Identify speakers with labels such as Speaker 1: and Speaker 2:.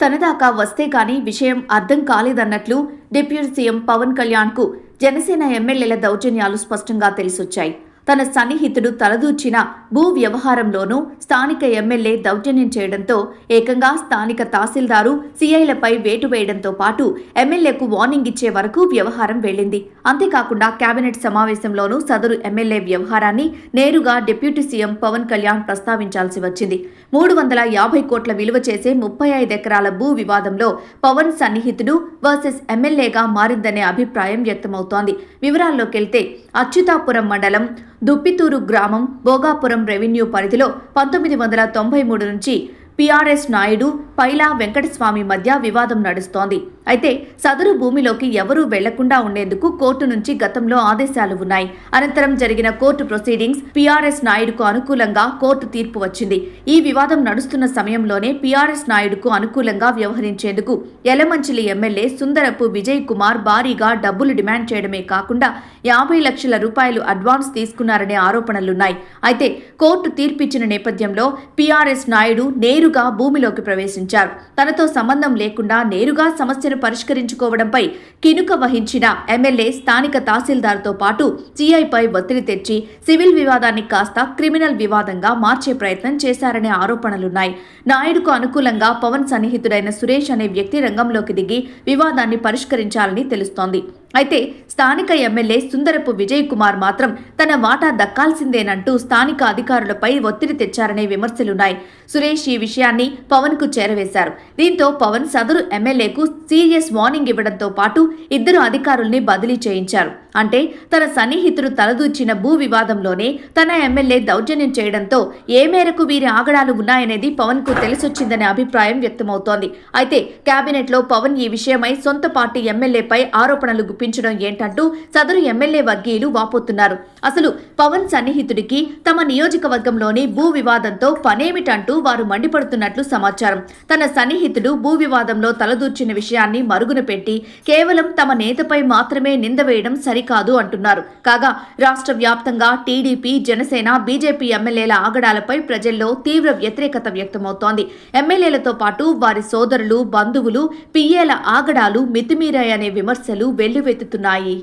Speaker 1: తనదాకా వస్తే కానీ విషయం అర్థం కాలేదన్నట్లు డిప్యూటీ సీఎం పవన్ కళ్యాణ్కు జనసేన ఎమ్మెల్యేల దౌర్జన్యాలు స్పష్టంగా తెలిసొచ్చాయి. తన సన్నిహితుడు తలదూర్చిన భూ వ్యవహారంలోనూ స్థానిక ఎమ్మెల్యే దౌర్జన్యం చేయడంతో ఏకంగా స్థానిక తహసీల్దారు సీఐలపై వేటు వేయడంతో పాటు ఎమ్మెల్యేకు వార్నింగ్ ఇచ్చే వరకు వ్యవహారం వెళ్లింది. అంతేకాకుండా కేబినెట్ సమావేశంలోనూ సదరు ఎమ్మెల్యే వ్యవహారాన్ని నేరుగా డిప్యూటీ సీఎం పవన్ కళ్యాణ్ ప్రస్తావించాల్సి వచ్చింది. 350 కోట్ల విలువ చేసే 35 ఎకరాల భూ వివాదంలో పవన్ సన్నిహితుడు వర్సెస్ ఎమ్మెల్యేగా మారిందనే అభిప్రాయం వ్యక్తమవుతోంది. వివరాల్లోకెళ్తే అచ్యుతాపురం మండలం దుప్పితూరు గ్రామం భోగాపురం రెవెన్యూ పరిధిలో 1993 నుంచి పీఆర్ఎస్ నాయుడు పైలా వెంకటస్వామి మధ్య వివాదం నడుస్తోంది. అయితే సదరు భూమిలోకి ఎవరూ వెళ్లకుండా ఉండేందుకు కోర్టు నుంచి గతంలో ఆదేశాలు ఉన్నాయి. అనంతరం జరిగిన కోర్టు ప్రొసీడింగ్స్ పీఆర్ఎస్ నాయుడుకు అనుకూలంగా కోర్టు తీర్పు వచ్చింది. ఈ వివాదం నడుస్తున్న సమయంలోనే పీఆర్ఎస్ నాయుడుకు అనుకూలంగా వ్యవహరించేందుకు యలమంచిలి ఎమ్మెల్యే సుందరపు విజయ్ కుమార్ భారీగా డబ్బులు డిమాండ్ చేయడమే కాకుండా 50 లక్షల రూపాయలు అడ్వాన్స్ తీసుకున్నారనే ఆరోపణలున్నాయి. అయితే కోర్టు తీర్పిచ్చిన నేపథ్యంలో పీఆర్ఎస్ నాయుడు నేరుగా భూమిలోకి ప్రవేశించారు. తనతో సంబంధం లేకుండా నేరుగా సమస్యను పరిష్కరించుకోవడంపై కినుక వహించిన ఎమ్మెల్యే స్థానిక తహసీల్దార్తో పాటు సీఐపై ఒత్తిడి తెచ్చి సివిల్ వివాదాన్ని కాస్త క్రిమినల్ వివాదంగా మార్చే ప్రయత్నం చేశారనే ఆరోపణలున్నాయి. నాయుడుకు అనుకూలంగా పవన్ సన్నిహితుడైన సురేష్ అనే వ్యక్తి రంగంలోకి దిగి వివాదాన్ని పరిష్కరించాలని తెలుస్తోంది. అయితే స్థానిక ఎమ్మెల్యే సుందరపు విజయ్ కుమార్ మాత్రం తన వాటా దక్కాల్సిందేనంటూ స్థానిక అధికారులపై ఒత్తిడి తెచ్చారనే విమర్శలున్నాయి. సురేష్ ఈ విషయాన్ని పవన్ కు చేరవేశారు. దీంతో పవన్ సదరు ఎమ్మెల్యేకు సీరియస్ వార్నింగ్ ఇవ్వడంతో పాటు ఇద్దరు అధికారుల్ని బదిలీ చేయించారు. అంటే తన సన్నిహితుడు తలదూర్చిన భూ వివాదంలోనే తన ఎమ్మెల్యే దౌర్జన్యం చేయడంతో ఏ మేరకు వీరి ఆగడాలు ఉన్నాయనేది పవన్ కు తెలిసొచ్చిందనే అభిప్రాయం వ్యక్తమవుతోంది. అయితే కేబినెట్ లో పవన్ ఈ విషయమై సొంత పార్టీ ఎమ్మెల్యేపై ఆరోపణలు గుప్పించడం ఏంటంటూ సదరు ఎమ్మెల్యే వర్గీయులు వాపోతున్నారు. అసలు పవన్ సన్నిహితుడికి తమ నియోజకవర్గంలోని భూ వివాదంతో పనేమిటంటూ వారు మండిపడుతున్నట్లు సమాచారం. తన సన్నిహితుడు భూ వివాదంలో తలదూర్చిన విషయాన్ని మరుగున పెట్టి కేవలం తమ నేతపై మాత్రమే నింద వేయడం సరికాదు అంటున్నారు. కాగా రాష్ట్ర వ్యాప్తంగా టీడీపీ, జనసేన, బీజేపీ ఎమ్మెల్యేల ఆగడాలపై ప్రజల్లో తీవ్ర వ్యతిరేకత వ్యక్తమవుతోంది. ఎమ్మెల్యేలతో పాటు వారి సోదరులు, బంధువులు, పిఏల ఆగడాలు మితిమీరాయనే విమర్శలు వెల్లువెత్తుతున్నాయి.